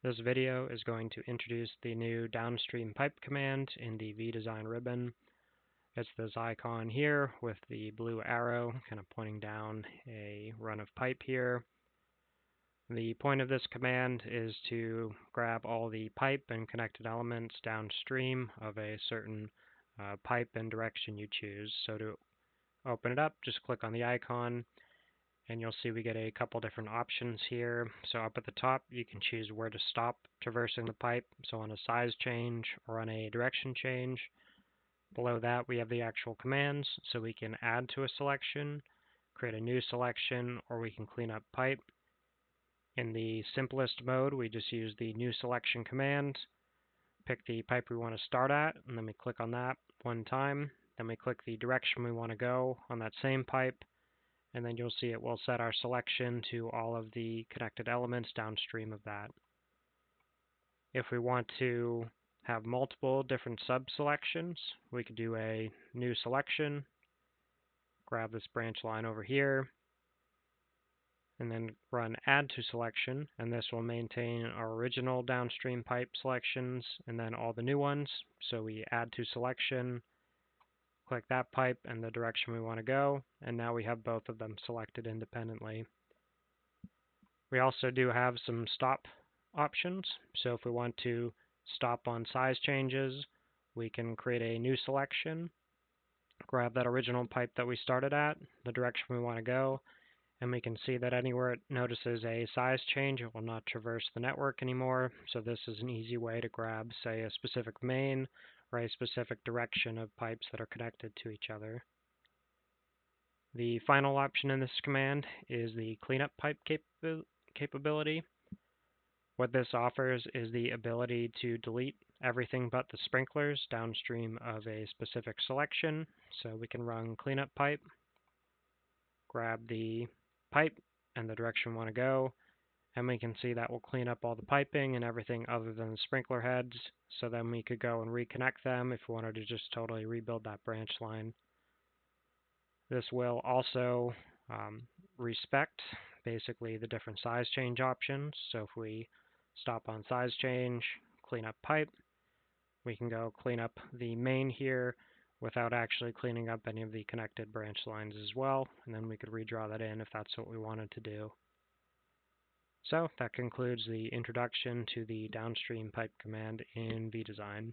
This video is going to introduce the new Downstream Pipe command in the vDesign ribbon. It's this icon here with the blue arrow kind of pointing down a run of pipe here. The point of this command is to grab all the pipe and connected elements downstream of a certain pipe and direction you choose. So to open it up, just click on the icon, and you'll see we get a couple different options here. So up at the top, you can choose where to stop traversing the pipe, so on a size change or on a direction change. Below that, we have the actual commands, so we can add to a selection, create a new selection, or we can clean up pipe. In the simplest mode, we just use the new selection command, pick the pipe we want to start at, and then we click on that one time. Then we click the direction we want to go on that same pipe, and then you'll see it will set our selection to all of the connected elements downstream of that. If we want to have multiple different sub-selections, we could do a new selection, grab this branch line over here, and then run add to selection, and this will maintain our original downstream pipe selections and then all the new ones. So we add to selection, click that pipe and the direction we want to go, and now we have both of them selected independently. We also do have some stop options. So if we want to stop on size changes, we can create a new selection, grab that original pipe that we started at, the direction we want to go, and we can see that anywhere it notices a size change, it will not traverse the network anymore. So this is an easy way to grab, say, a specific main or a specific direction of pipes that are connected to each other. The final option in this command is the cleanup pipe capability. What this offers is the ability to delete everything but the sprinklers downstream of a specific selection. So we can run cleanup pipe, grab the pipe and the direction we want to go, and we can see that will clean up all the piping and everything other than the sprinkler heads. So then we could go and reconnect them if we wanted to just totally rebuild that branch line. This will also respect basically the different size change options. So if we stop on size change, clean up pipe, we can go clean up the main here without actually cleaning up any of the connected branch lines as well, and then we could redraw that in if that's what we wanted to do. So that concludes the introduction to the downstream pipe command in vDesign.